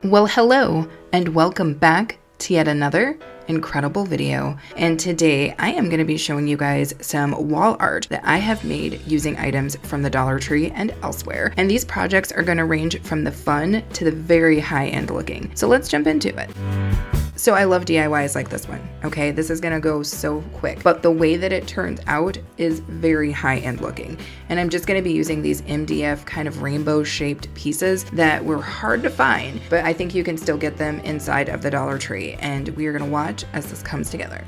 Well, hello and welcome back to yet another incredible video. And today I am going to be showing you guys some wall art that I have made using items from the Dollar Tree and elsewhere. And these projects are going to range from the fun to the very high-end looking. So let's jump into it. So I love DIYs like this one, okay? This is gonna go so quick, but the way that it turns out is very high-end looking. And I'm just gonna be using these MDF kind of rainbow shaped pieces that were hard to find, but I think you can still get them inside of the Dollar Tree. And we are gonna watch as this comes together.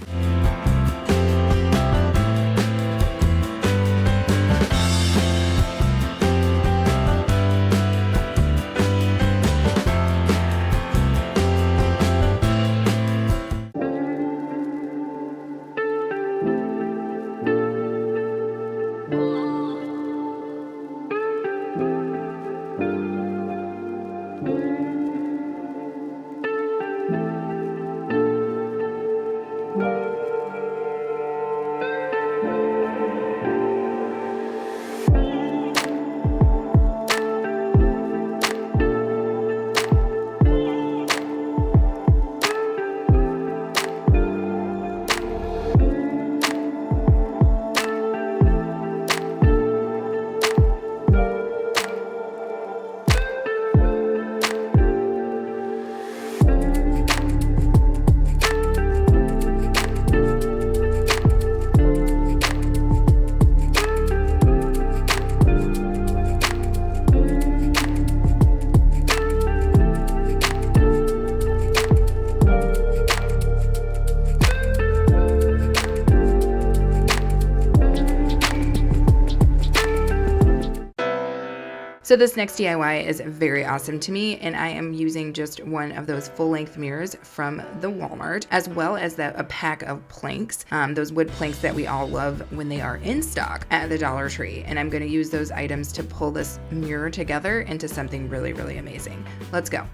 So this next DIY is very awesome to me, and I am using just one of those full-length mirrors from the Walmart, as well as a pack of planks, those wood planks that we all love when they are in stock at the Dollar Tree. And I'm going to use those items to pull this mirror together into something really, really amazing. Let's go.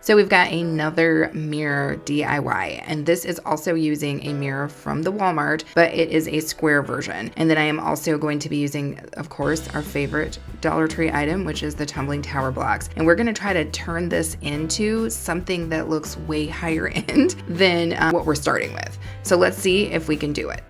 So we've got another mirror DIY, and this is also using a mirror from the Walmart, but it is a square version. And then I am also going to be using, of course, our favorite Dollar Tree item, which is the tumbling tower blocks. And we're gonna try to turn this into something that looks way higher end than what we're starting with. So let's see if we can do it.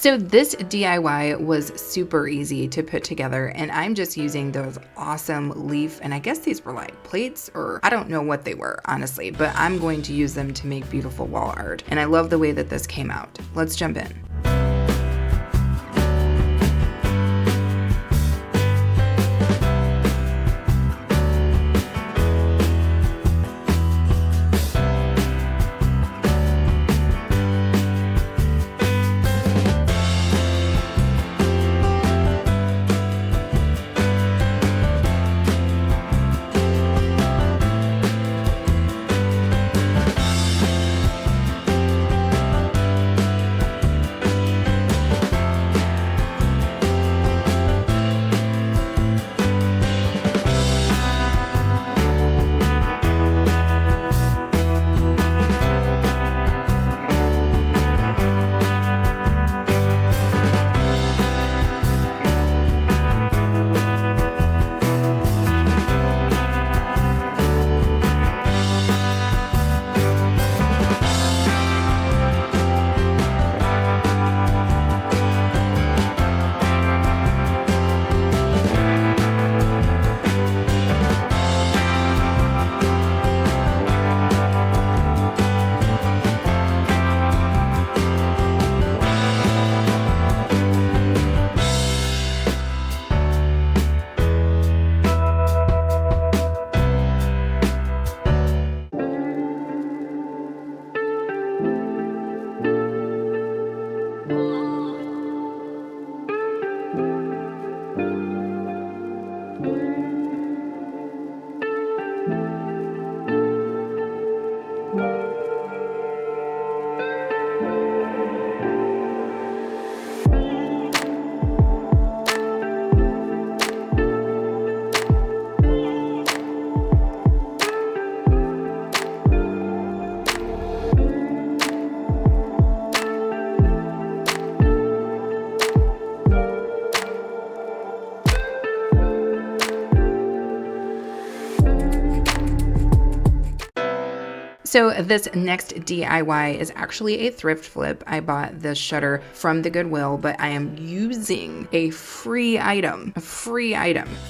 So this DIY was super easy to put together, and I'm just using those awesome leaf, and I guess these were like plates, or I don't know what they were, honestly, but I'm going to use them to make beautiful wall art. And I love the way that this came out. Let's jump in. So this next DIY is actually a thrift flip. I bought this shutter from the Goodwill, but I am using a free item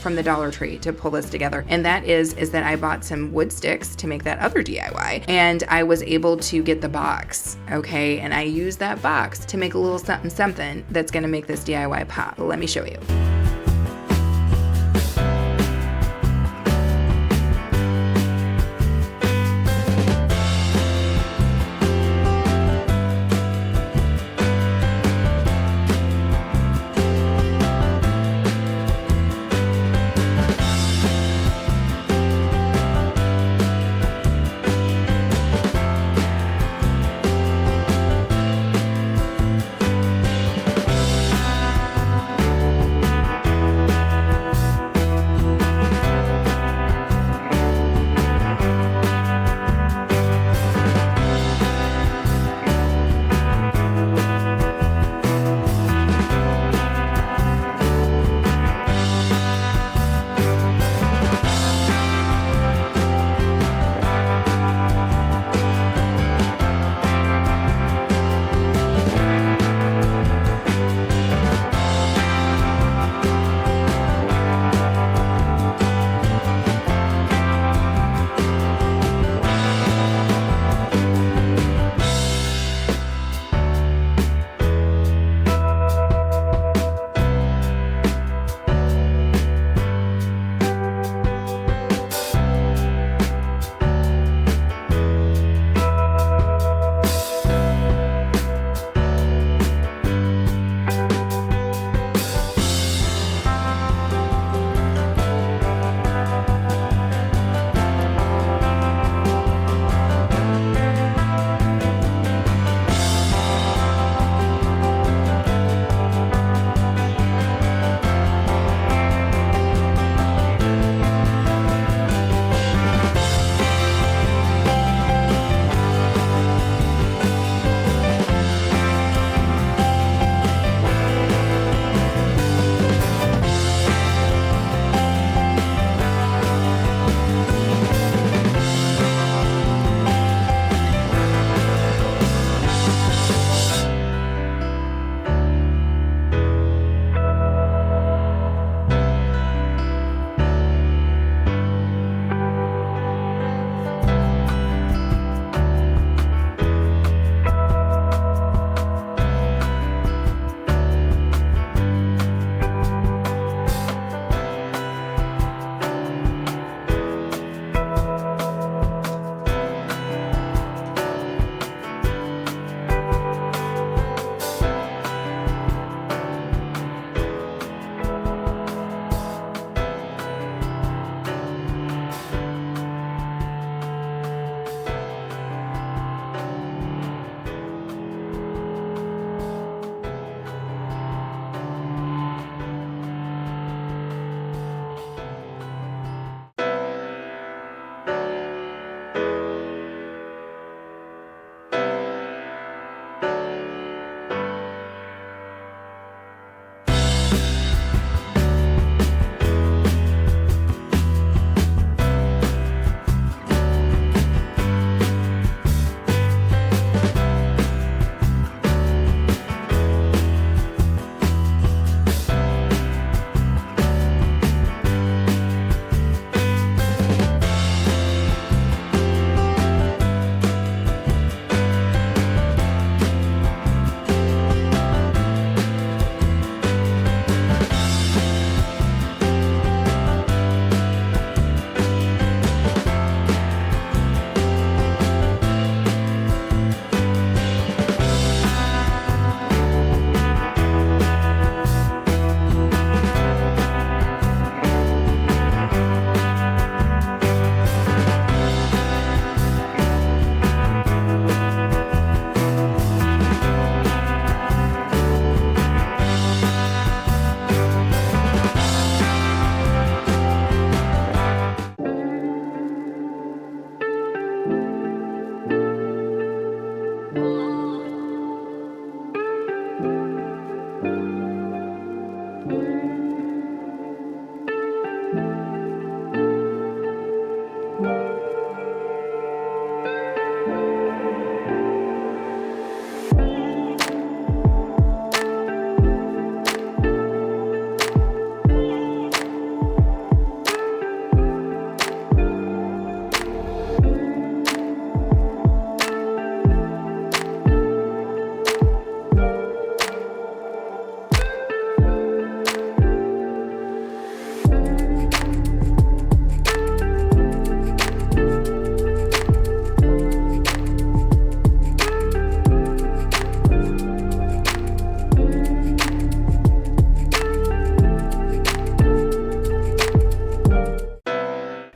from the Dollar Tree to pull this together. And that is that I bought some wood sticks to make that other DIY. And I was able to get the box, okay? And I used that box to make a little something that's gonna make this DIY pop. Let me show you.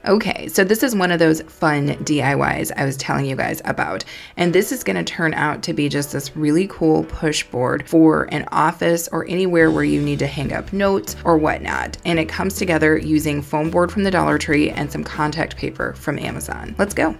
Okay, so this is one of those fun DIYs I was telling you guys about. And this is going to turn out to be just this really cool push board for an office or anywhere where you need to hang up notes or whatnot. And it comes together using foam board from the Dollar Tree and some contact paper from Amazon. Let's go.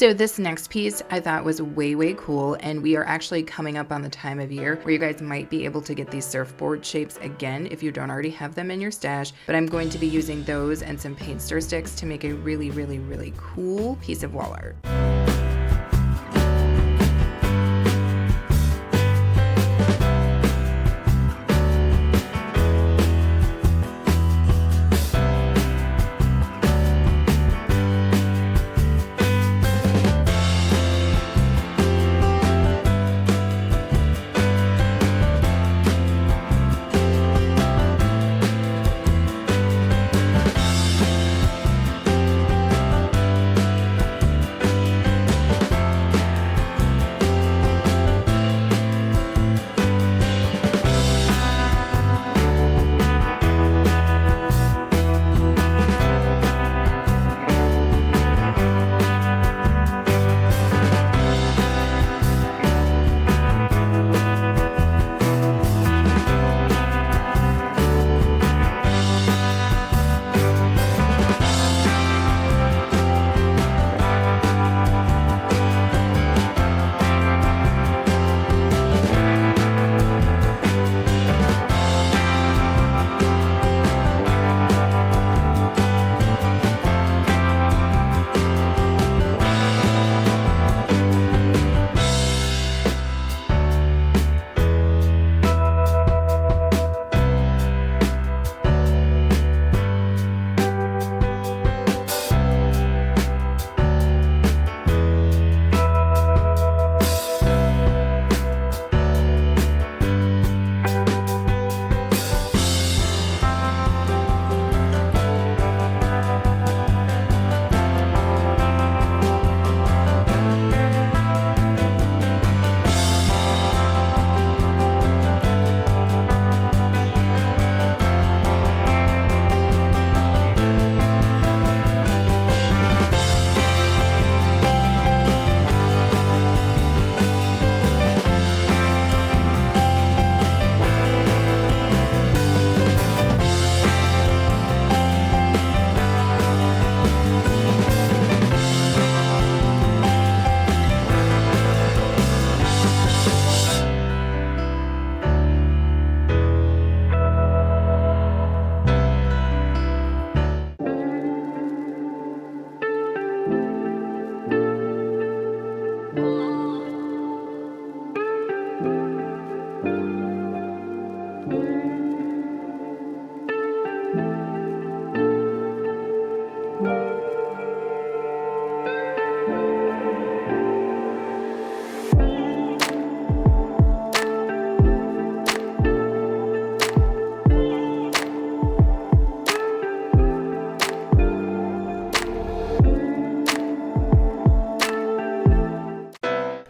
So this next piece I thought was way cool, and we are actually coming up on the time of year where you guys might be able to get these surfboard shapes again if you don't already have them in your stash, but I'm going to be using those and some paint stir sticks to make a really cool piece of wall art.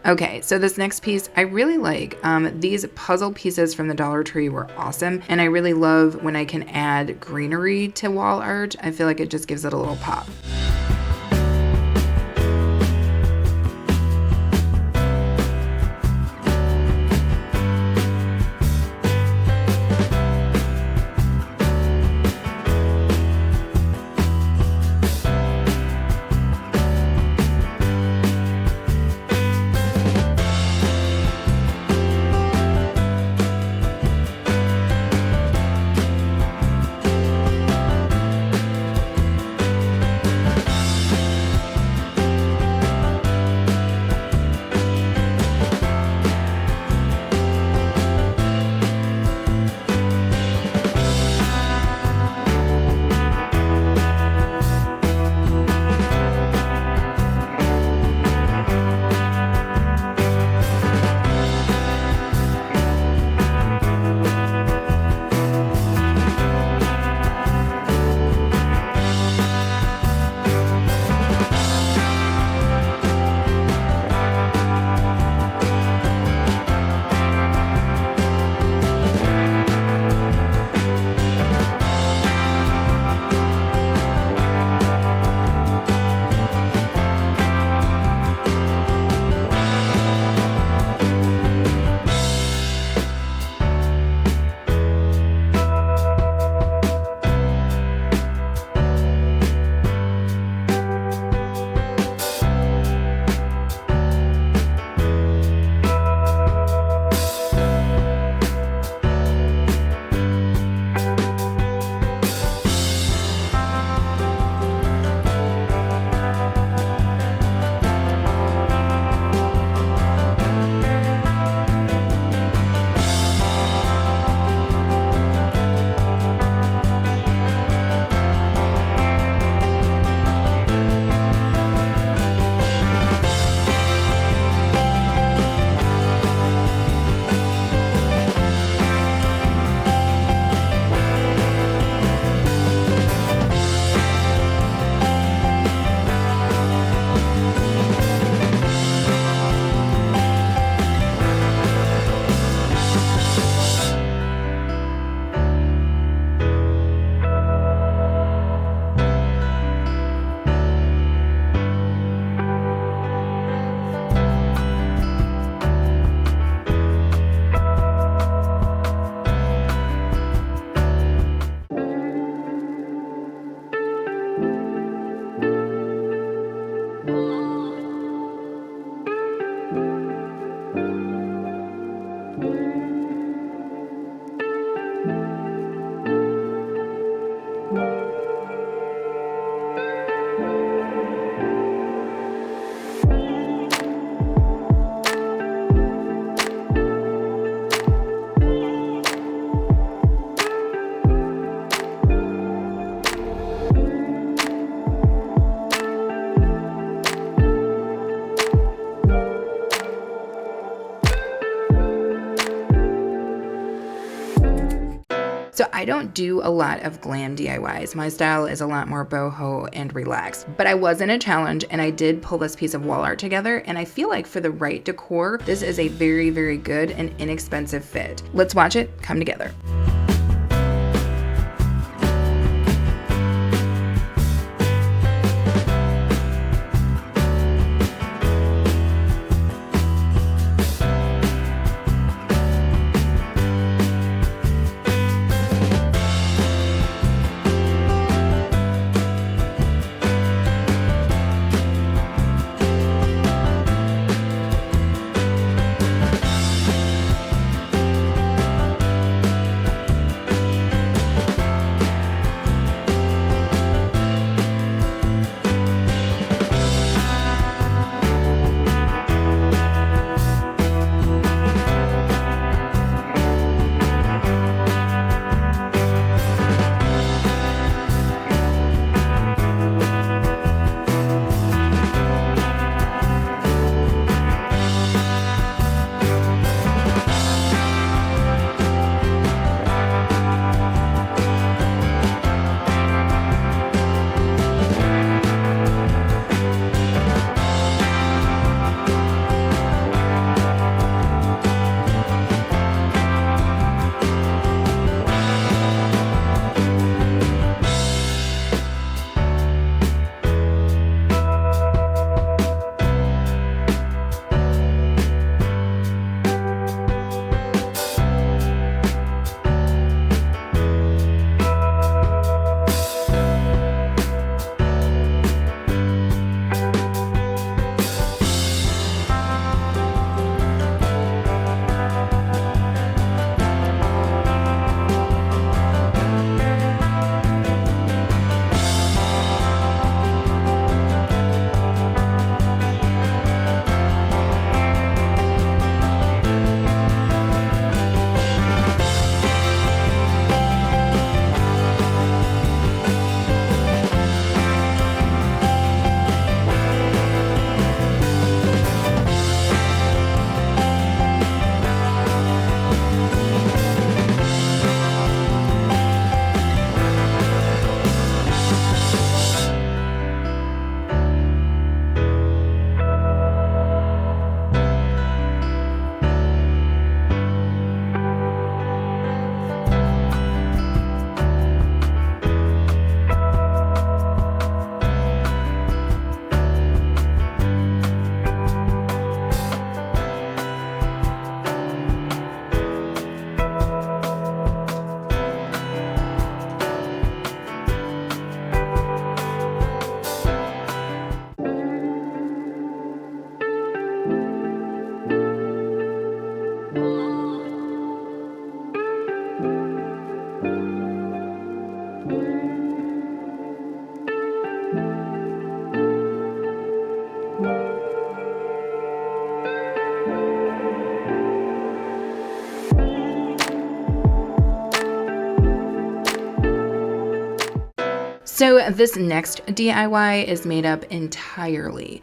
Okay, so this next piece I really like. These puzzle pieces from the Dollar Tree were awesome, and I really love when I can add greenery to wall art. I feel like it just gives it a little pop. So I don't do a lot of glam DIYs. My style is a lot more boho and relaxed, but I was in a challenge and I did pull this piece of wall art together, and I feel like for the right decor, this is a very, very good and inexpensive fit. Let's watch it come together. So this next DIY is made up entirely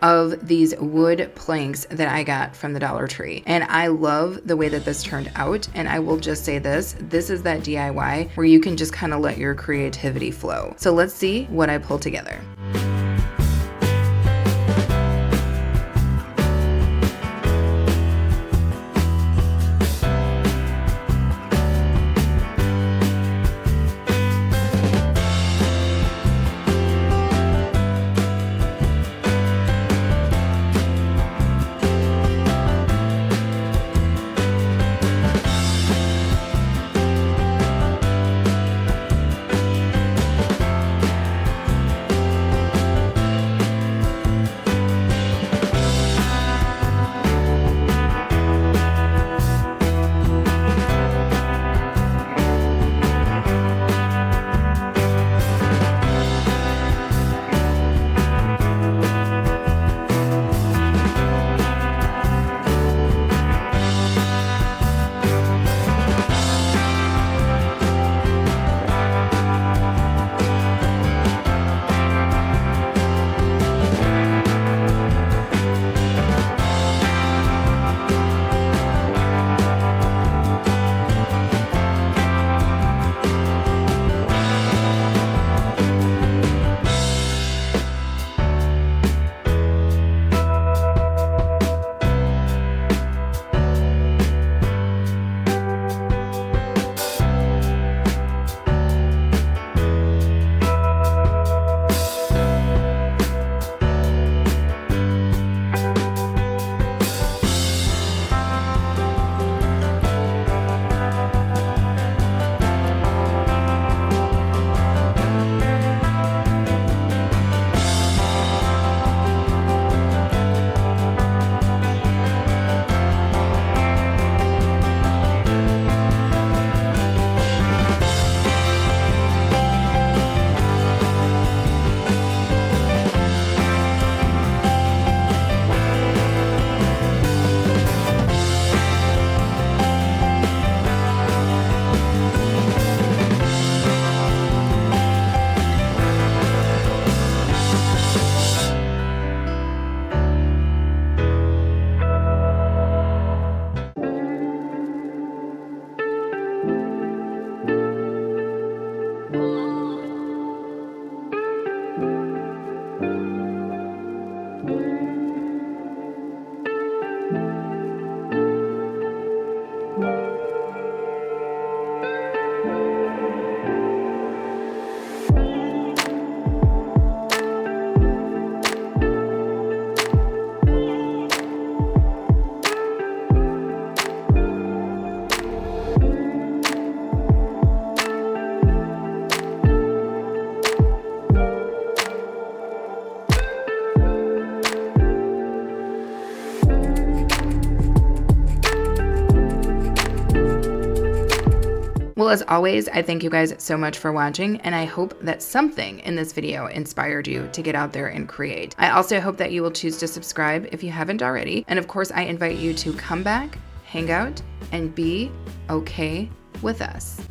of these wood planks that I got from the Dollar Tree. And I love the way that this turned out. And I will just say this is that DIY where you can just kind of let your creativity flow. So let's see what I pulled together. Well, as always, I thank you guys so much for watching, and I hope that something in this video inspired you to get out there and create. I also hope that you will choose to subscribe if you haven't already. And of course, I invite you to come back, hang out, and be okay with us.